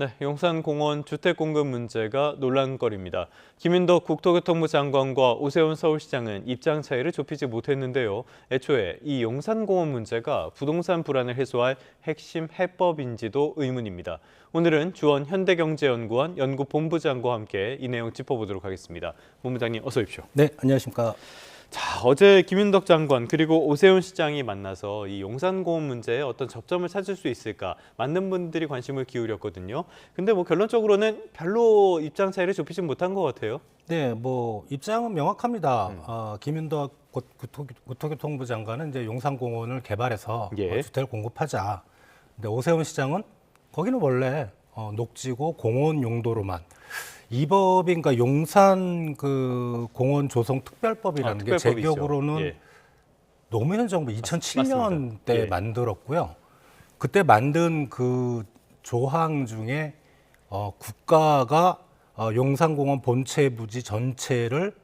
네, 용산공원 주택 공급 문제가 논란거리입니다. 김윤덕 국토교통부 장관과 오세훈 서울시장은 입장 차이를 좁히지 못했는데요. 애초에 이 용산공원 문제가 부동산 불안을 해소할 핵심 해법인지도 의문입니다. 오늘은 주원 현대경제연구원 연구본부장과 함께 이 내용 짚어보도록 하겠습니다. 본부장님 어서 오십시오. 네, 안녕하십니까. 자, 어제 김윤덕 장관 그리고 오세훈 시장이 만나서 이 용산공원 문제에 어떤 접점을 찾을 수 있을까 많은 분들이 관심을 기울였거든요. 근데 뭐 결론적으로는 별로 입장 차이를 좁히지 못한 것 같아요. 네, 뭐 입장은 명확합니다. 김윤덕 국토교통부 장관은 이제 용산공원을 개발해서 예. 주택을 공급하자. 근데 오세훈 시장은 거기는 원래 녹지고 공원 용도로만 이 법이 그러니까 용산 그 공원 조성 특별법이라는 게 제 특별법이죠. 기억으로는 예. 노무현 정부 2007년 맞습니다. 때 예. 만들었고요. 그때 만든 그 조항 중에 국가가 용산공원 본체 부지 전체를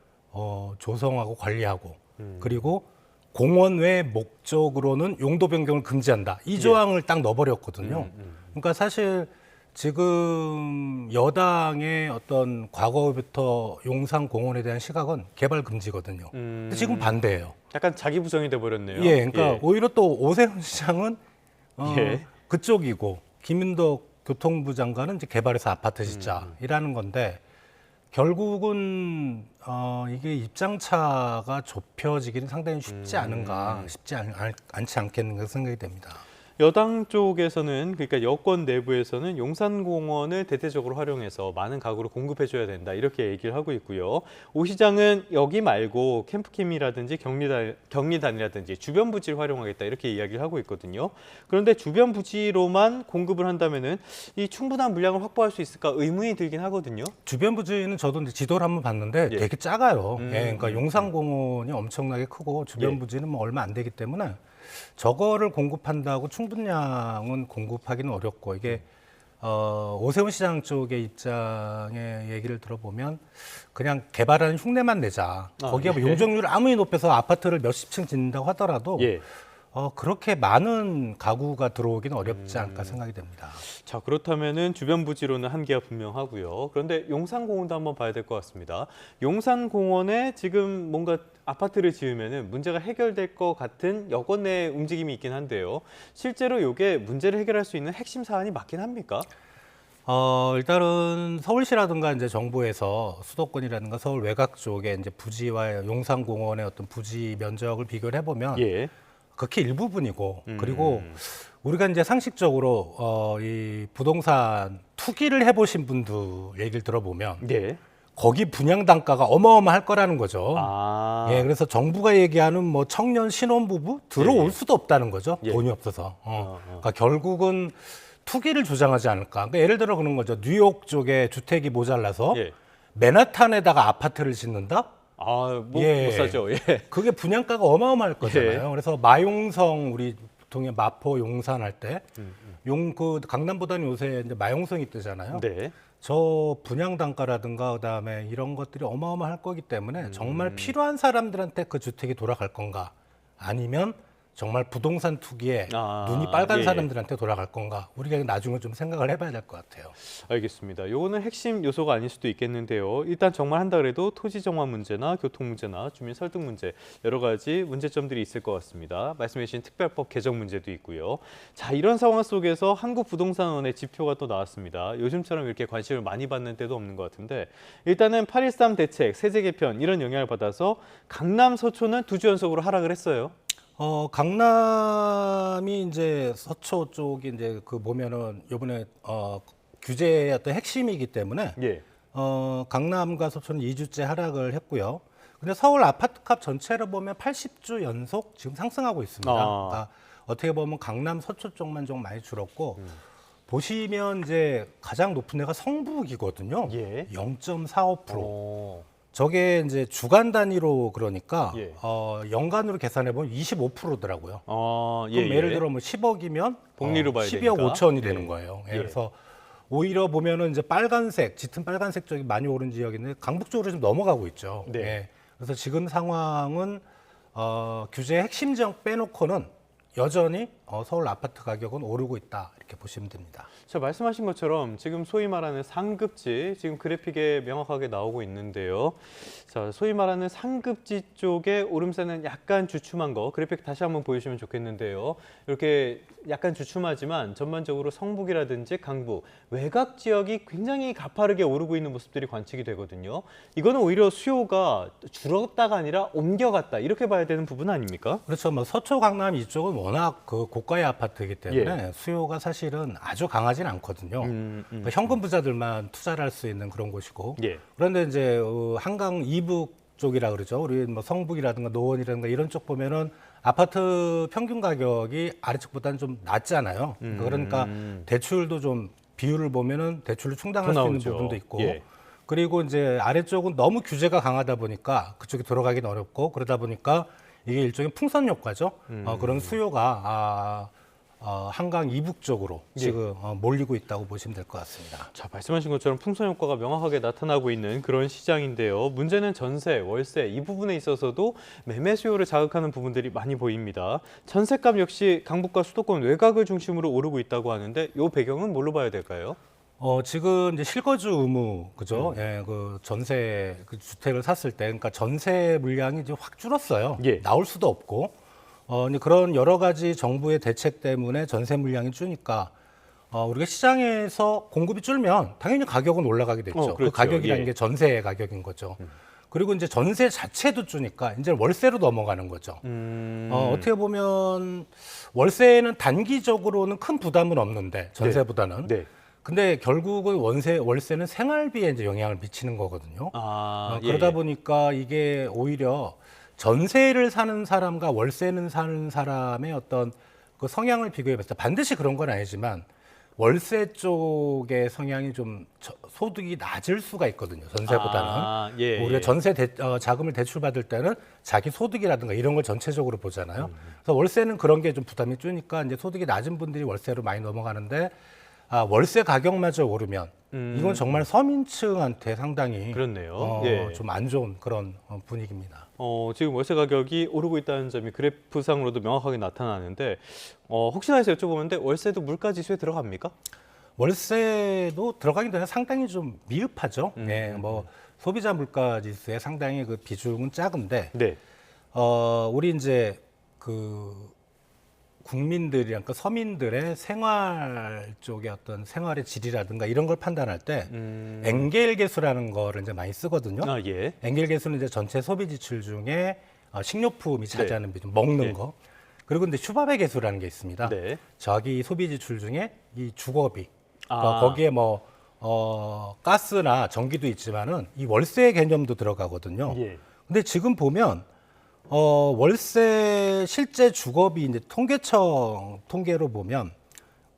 조성하고 관리하고 그리고 공원 외 목적으로는 용도 변경을 금지한다. 이 조항을 딱 넣어버렸거든요. 그러니까 사실 지금 여당의 어떤 과거부터 용산공원에 대한 시각은 개발 금지거든요. 근데 지금 반대예요. 약간 자기 부정이 돼버렸네요. 예, 그러니까 오히려 또 오세훈 시장은 예. 그쪽이고 김윤덕 교통부 장관은 이제 개발해서 아파트 짓자이라는 건데 결국은 이게 입장차가 좁혀지기는 상당히 쉽지 않은가, 않지 않겠는가 생각이 됩니다. 여당 쪽에서는 그러니까 여권 내부에서는 용산공원을 대대적으로 활용해서 많은 가구를 공급해줘야 된다 이렇게 얘기를 하고 있고요. 오 시장은 여기 말고 캠프킴이라든지 격리단이라든지 주변 부지를 활용하겠다 이렇게 이야기를 하고 있거든요. 그런데 주변 부지로만 공급을 한다면은 이 충분한 물량을 확보할 수 있을까 의문이 들긴 하거든요. 주변 부지는 저도 이제 지도를 한번 봤는데 예. 되게 작아요. 그러니까 용산공원이 엄청나게 크고 주변 예. 부지는 뭐 얼마 안 되기 때문에 저거를 공급한다고 충분량은 공급하기는 어렵고 이게 오세훈 시장 쪽의 입장의 얘기를 들어보면 그냥 개발하는 흉내만 내자. 거기에 뭐 예. 용적률을 아무리 높여서 아파트를 몇십 층 짓는다고 하더라도 예. 그렇게 많은 가구가 들어오기는 어렵지 않을까 생각이 됩니다. 자, 그렇다면은 주변 부지로는 한계가 분명하고요. 그런데 용산공원도 한번 봐야 될 것 같습니다. 용산공원에 지금 뭔가 아파트를 지으면은 문제가 해결될 것 같은 여권 내 움직임이 있긴 한데요. 실제로 이게 문제를 해결할 수 있는 핵심 사안이 맞긴 합니까? 일단은 서울시라든가 이제 정부에서 수도권이라든가 서울 외곽 쪽에 이제 부지와 용산공원의 어떤 부지 면적을 비교를 해보면 예. 극히 일부분이고 그리고 우리가 이제 상식적으로 이 부동산 투기를 해보신 분들 얘기를 들어보면 예. 거기 분양 단가가 어마어마할 거라는 거죠. 아. 예, 그래서 정부가 얘기하는 뭐 청년 신혼부부 들어올 예. 수도 없다는 거죠. 예. 돈이 없어서. 그러니까 결국은 투기를 주장하지 않을까. 그러니까 예를 들어 그런 거죠. 뉴욕 쪽에 주택이 모자라서 예. 맨하탄에다가 아파트를 짓는다? 아, 뭐, 예. 못 사죠. 예. 그게 분양가가 어마어마할 거잖아요. 예. 그래서 마용성 우리 보통의 마포 용산 할 때 그 강남보다는 요새 이제 마용성이 뜨잖아요. 네. 저 분양 단가라든가 그다음에 이런 것들이 어마어마할 거기 때문에 정말 필요한 사람들한테 그 주택이 돌아갈 건가 아니면 정말 부동산 투기에 눈이 빨간 예. 사람들한테 돌아갈 건가 우리가 나중에 좀 생각을 해봐야 될 것 같아요. 알겠습니다. 요거는 핵심 요소가 아닐 수도 있겠는데요. 일단 정말 한다 그래도 토지 정화 문제나 교통 문제나 주민 설득 문제 여러 가지 문제점들이 있을 것 같습니다. 말씀해 주신 특별법 개정 문제도 있고요. 자, 이런 상황 속에서 한국부동산원의 지표가 또 나왔습니다. 요즘처럼 이렇게 관심을 많이 받는 때도 없는 것 같은데 일단은 8.13 대책, 세제 개편 이런 영향을 받아서 강남, 서초는 2주 연속으로 하락을 했어요. 강남이 이제 서초 쪽이 이제 그 보면은 요번에 규제의 어떤 핵심이기 때문에 예. 강남과 서초는 2주째 하락을 했고요. 근데 서울 아파트값 전체를 보면 80주 연속 지금 상승하고 있습니다. 그러니까 어떻게 보면 강남 서초 쪽만 좀 많이 줄었고 보시면 이제 가장 높은 데가 성북이거든요. 예. 0.45%. 저게 이제 주간 단위로 그러니까 예. 연간으로 계산해 보면 25%더라고요. 예, 그럼 예를 들어 뭐 10억이면 복리로 봐야 12억 되니까. 5천이 예. 되는 거예요. 예. 그래서 오히려 보면은 이제 빨간색, 짙은 빨간색 쪽이 많이 오른 지역인데 강북 쪽으로 좀 넘어가고 있죠. 네. 예. 그래서 지금 상황은 규제 핵심 지역 빼놓고는 여전히 서울 아파트 가격은 오르고 있다. 이렇게 보시면 됩니다. 자, 말씀하신 것처럼 지금 소위 말하는 상급지, 지금 그래픽에 명확하게 나오고 있는데요. 자, 소위 말하는 상급지 쪽에 오름세는 약간 주춤한 거, 그래픽 다시 한번 보여주시면 좋겠는데요. 이렇게 약간 주춤하지만 전반적으로 성북이라든지 강북, 외곽 지역이 굉장히 가파르게 오르고 있는 모습들이 관측이 되거든요. 이거는 오히려 수요가 줄었다가 아니라 옮겨갔다, 이렇게 봐야 되는 부분 아닙니까? 그렇죠. 뭐 서초 강남 이쪽은 워낙 그 고가의 아파트이기 때문에 수요가 사실은 아주 강하진 않거든요. 그러니까 현금 부자들만 투자를 할 수 있는 그런 곳이고. 예. 그런데 이제 한강 이북 쪽이라 그러죠. 우리 뭐 성북이라든가 노원이라든가 이런 쪽 보면은 아파트 평균 가격이 아래쪽보다는 좀 낮잖아요. 그러니까 대출도 좀 비율을 보면은 대출로 충당할 수 있는 나오죠. 부분도 있고. 예. 그리고 이제 아래쪽은 너무 규제가 강하다 보니까 그쪽에 들어가기는 어렵고 그러다 보니까 이게 일종의 풍선 효과죠. 그런 수요가 한강 이북 쪽으로 지금 몰리고 있다고 보시면 될 것 같습니다. 자, 말씀하신 것처럼 풍선 효과가 명확하게 나타나고 있는 그런 시장인데요. 문제는 전세, 월세 이 부분에 있어서도 매매 수요를 자극하는 부분들이 많이 보입니다. 전세값 역시 강북과 수도권 외곽을 중심으로 오르고 있다고 하는데 이 배경은 뭘로 봐야 될까요? 지금 이제 실거주 의무, 그죠? 예, 그 전세 그 주택을 샀을 때, 그러니까 전세 물량이 이제 확 줄었어요. 예. 나올 수도 없고, 이제 그런 여러 가지 정부의 대책 때문에 전세 물량이 주니까, 우리가 시장에서 공급이 줄면 당연히 가격은 올라가게 됐죠. 그렇죠. 그 가격이라는 예. 게 전세 가격인 거죠. 그리고 이제 전세 자체도 주니까 이제 월세로 넘어가는 거죠. 어떻게 보면 월세는 단기적으로는 큰 부담은 없는데 전세보다는. 네. 근데 결국은 월세는 생활비에 이제 영향을 미치는 거거든요. 그러다 예. 보니까 이게 오히려 전세를 사는 사람과 월세는 사는 사람의 어떤 그 성향을 비교해 봤을 때 반드시 그런 건 아니지만 월세 쪽의 성향이 좀 소득이 낮을 수가 있거든요. 전세보다는. 예. 우리가 전세 자금을 대출받을 때는 자기 소득이라든가 이런 걸 전체적으로 보잖아요. 그래서 월세는 그런 게 좀 부담이 주니까 이제 소득이 낮은 분들이 월세로 많이 넘어가는데 월세 가격마저 오르면 이건 정말 서민층한테 상당히 그렇네요. 좀 안 좋은 그런 분위기입니다. 지금 월세 가격이 오르고 있다는 점이 그래프상으로도 명확하게 나타나는데 혹시나 해서 여쭤보는데 월세도 물가 지수에 들어갑니까? 월세도 들어가긴 되는데 상당히 좀 미흡하죠. 네, 뭐 소비자 물가 지수에 상당히 그 비중은 작은데 네. 우리 이제 그 국민들이랑 그 서민들의 생활 쪽의 어떤 생활의 질이라든가 이런 걸 판단할 때 엔겔 계수라는 거를 이제 많이 쓰거든요. 예. 엔겔 계수는 이제 전체 소비 지출 중에 식료품이 차지하는 비중, 먹는 네. 거. 그리고 근데 슈바베 계수라는 게 있습니다. 네. 자기 소비 지출 중에 이 주거비, 거기에 뭐 가스나 전기도 있지만은 이 월세 개념도 들어가거든요. 예. 근데 지금 보면 월세 실제 주거비 이제 통계청 통계로 보면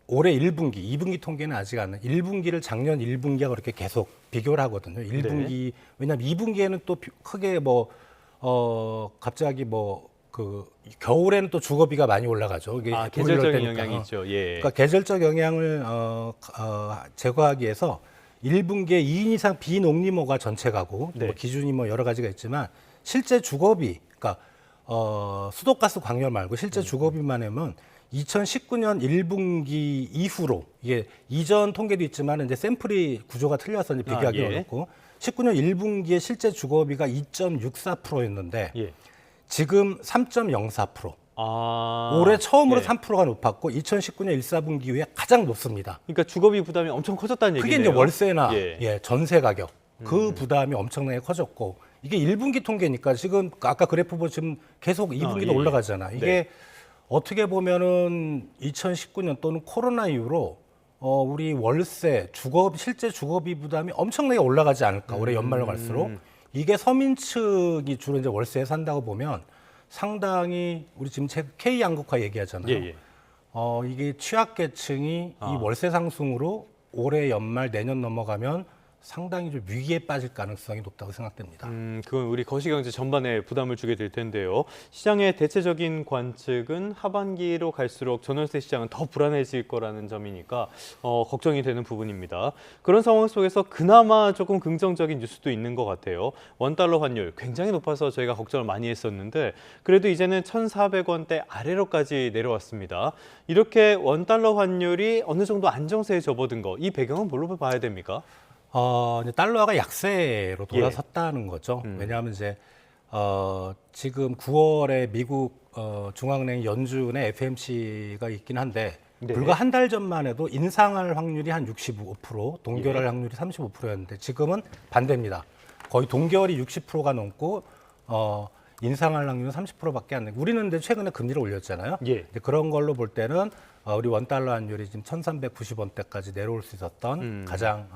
올해 1분기, 2분기 통계는 아직 안 나요. 1분기를 작년 1분기하고 이렇게 계속 비교를 하거든요. 1분기 왜냐하면 2분기에는 또 크게 뭐 갑자기 뭐 그 겨울에는 또 주거비가 많이 올라가죠. 이게 계절적인 영향이 있죠. 예. 그러니까 계절적 영향을 제거하기 위해서 1분기에 2인 이상 비농림호가 전체 가구, 네. 뭐 기준이 뭐 여러 가지가 있지만 실제 주거비, 그러니까 수도가스 광열 말고 실제 주거비만 하면 2019년 1분기 이후로 이게 이전 통계도 있지만 이제 샘플이 구조가 틀려서 이제 비교하기 어렵고 19년 1분기에 실제 주거비가 2.64%였는데 예. 지금 3.04%. 올해 처음으로 3%가 높았고 2019년 1, 4분기 이후에 가장 높습니다. 그러니까 주거비 부담이 엄청 커졌다는 얘기네요. 그게 이제 월세나 예. 전세 가격 그 부담이 엄청나게 커졌고 이게 1분기 통계니까 지금 아까 그래프 보시면 계속 2분기도 올라가잖아. 이게 어떻게 보면은 2019년 또는 코로나 이후로 우리 월세, 실제 주거비 부담이 엄청나게 올라가지 않을까. 올해 연말로 갈수록 이게 서민층이 주로 이제 월세에 산다고 보면 상당히 우리 지금 K 양극화 얘기하잖아요. 예. 이게 취약계층이 이 월세 상승으로 올해 연말 내년 넘어가면 상당히 좀 위기에 빠질 가능성이 높다고 생각됩니다. 그건 우리 거시경제 전반에 부담을 주게 될 텐데요. 시장의 대체적인 관측은 하반기로 갈수록 전월세 시장은 더 불안해질 거라는 점이니까 걱정이 되는 부분입니다. 그런 상황 속에서 그나마 조금 긍정적인 뉴스도 있는 것 같아요. 원달러 환율 굉장히 높아서 저희가 걱정을 많이 했었는데 그래도 이제는 1,400원대 아래로까지 내려왔습니다. 이렇게 원달러 환율이 어느 정도 안정세에 접어든 거, 이 배경은 뭘로 봐야 됩니까? 이제 달러가 약세로 돌아섰다는 거죠. 왜냐하면 이제 지금 9월에 미국 중앙은행 연준의 FMC가 있긴 한데 네. 불과 한 달 전만 해도 인상할 확률이 한 65%, 동결할 확률이 35%였는데 지금은 반대입니다. 거의 동결이 60%가 넘고 인상할 확률은 30%밖에 안 되고 우리는 근데 최근에 금리를 올렸잖아요. 예. 이제 그런 걸로 볼 때는 우리 원달러 환율이 지금 1,390원대까지 내려올 수 있었던 가장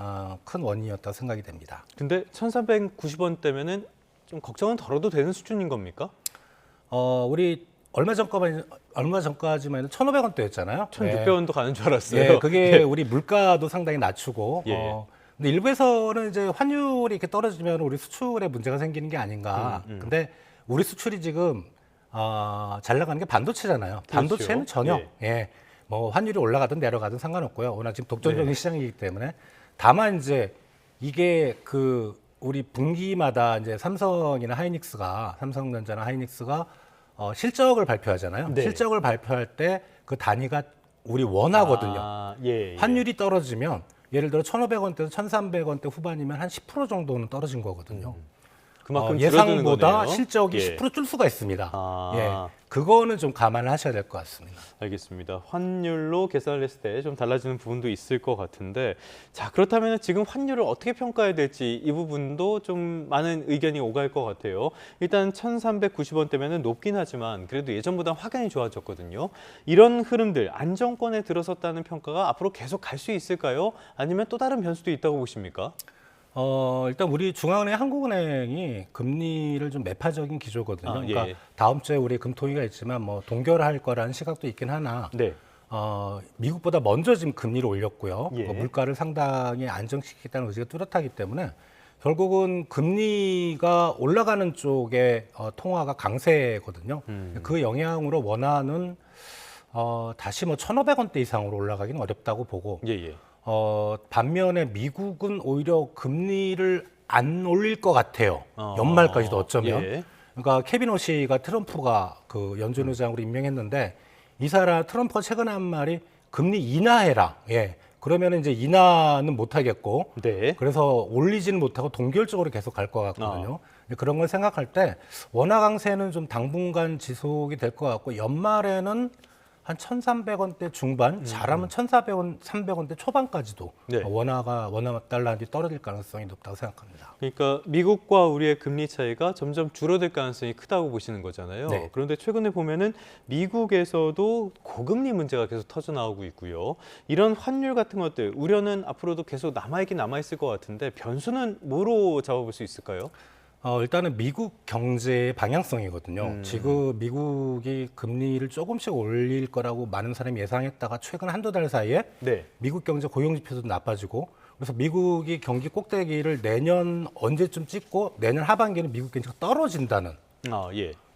큰 원인이었다고 생각이 됩니다. 근데 1,390원대면은 좀 걱정은 덜어도 되는 수준인 겁니까? 우리 얼마 전까지만 해도 1,500원대였잖아요. 1,600원도 가는 줄 알았어요. 예, 그게 우리 물가도 상당히 낮추고. 예. 근데 일부에서는 이제 환율이 이렇게 떨어지면 우리 수출에 문제가 생기는 게 아닌가. 근데 우리 수출이 지금 잘 나가는 게 반도체잖아요. 그렇죠. 반도체는 전혀 뭐 환율이 올라가든 내려가든 상관없고요. 워낙 지금 독점적인 시장이기 때문에 다만 이제 이게 우리 분기마다 이제 삼성전자나 하이닉스가 실적을 발표하잖아요. 네. 실적을 발표할 때 그 단위가 우리 원화거든요. 예. 환율이 떨어지면 예를 들어 1,500원대에서 1,300원대 후반이면 한 10% 정도는 떨어진 거거든요. 그만큼 줄어드는 예상보다 거네요. 실적이 예. 10%줄 수가 있습니다. 아. 그거는 좀 감안을 하셔야 될 것 같습니다. 알겠습니다. 환율로 계산을 했을 때 좀 달라지는 부분도 있을 것 같은데 자 그렇다면 지금 환율을 어떻게 평가해야 될지 이 부분도 좀 많은 의견이 오갈 것 같아요. 일단 1,390원대면 높긴 하지만 그래도 예전보다 확연히 좋아졌거든요. 이런 흐름들 안정권에 들어섰다는 평가가 앞으로 계속 갈 수 있을까요? 아니면 또 다른 변수도 있다고 보십니까? 일단 우리 중앙은행 한국은행이 금리를 좀 매파적인 기조거든요. 예. 그러니까 다음 주에 우리 금토위가 있지만 뭐 동결할 거라는 시각도 있긴 하나 네. 미국보다 먼저 지금 금리를 올렸고요. 예. 물가를 상당히 안정시키겠다는 의지가 뚜렷하기 때문에 결국은 금리가 올라가는 쪽에 통화가 강세거든요. 그 영향으로 원화는 다시 뭐 1,500원대 이상으로 올라가기는 어렵다고 보고 예. 반면에 미국은 오히려 금리를 안 올릴 것 같아요. 연말까지도 어쩌면. 예. 그러니까 케빈 오시가 트럼프가 그 연준 의장으로 임명했는데 이 사람 트럼프가 최근에 한 말이 금리 인하해라. 예. 그러면 이제 인하는 못 하겠고 네. 그래서 올리지는 못하고 동결적으로 계속 갈 것 같거든요. 그런 걸 생각할 때 원화 강세는 좀 당분간 지속이 될 것 같고 연말에는 한 1,300원대 중반, 잘하면 1,400원, 300원대 초반까지도 네. 원화 달러한테 떨어질 가능성이 높다고 생각합니다. 그러니까 미국과 우리의 금리 차이가 점점 줄어들 가능성이 크다고 보시는 거잖아요. 네. 그런데 최근에 보면은 미국에서도 고금리 문제가 계속 터져 나오고 있고요. 이런 환율 같은 것들 우려는 앞으로도 계속 남아있긴 남아있을 것 같은데 변수는 뭐로 잡아볼 수 있을까요? 일단은 미국 경제의 방향성이거든요. 지금 미국이 금리를 조금씩 올릴 거라고 많은 사람이 예상했다가 최근 한두 달 사이에 네. 미국 경제 고용 지표도 나빠지고 그래서 미국이 경기 꼭대기를 내년 언제쯤 찍고 내년 하반기에는 미국 경제가 떨어진다는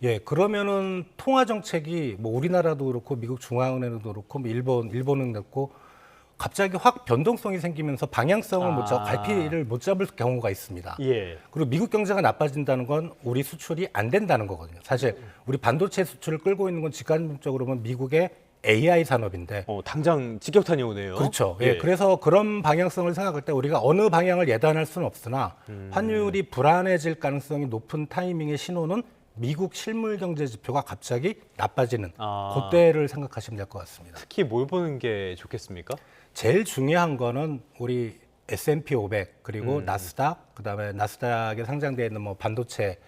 예. 그러면은 통화 정책이 뭐 우리나라도 그렇고 미국 중앙은행도 그렇고 뭐 일본은 그렇고 갑자기 확 변동성이 생기면서 방향성을 못 잡고 갈피를 못 잡을 경우가 있습니다. 예. 그리고 미국 경제가 나빠진다는 건 우리 수출이 안 된다는 거거든요. 사실 우리 반도체 수출을 끌고 있는 건 직간접적으로 보면 미국의 AI 산업인데. 당장 직격탄이 오네요. 그렇죠. 예. 그래서 그런 방향성을 생각할 때 우리가 어느 방향을 예단할 수는 없으나 환율이 불안해질 가능성이 높은 타이밍의 신호는 미국 실물 경제 지표가 갑자기 나빠지는 그때를 생각하시면 될 것 같습니다. 특히 뭘 보는 게 좋겠습니까? 제일 중요한 거는 우리 S&P 500 그리고 나스닥 그다음에 나스닥에 상장되어 있는 뭐 반도체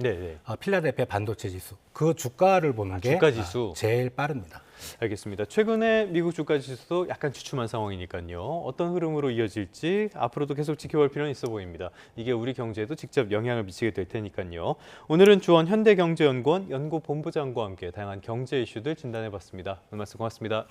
필라델피아 반도체 지수 그 주가를 보는 게 주가 지수. 제일 빠릅니다. 알겠습니다. 최근에 미국 주가 지수도 약간 주춤한 상황이니까요. 어떤 흐름으로 이어질지 앞으로도 계속 지켜볼 필요는 있어 보입니다. 이게 우리 경제에도 직접 영향을 미치게 될 테니까요. 오늘은 주원 현대경제연구원 연구본부장과 함께 다양한 경제 이슈들 진단해봤습니다. 오늘 말씀 고맙습니다.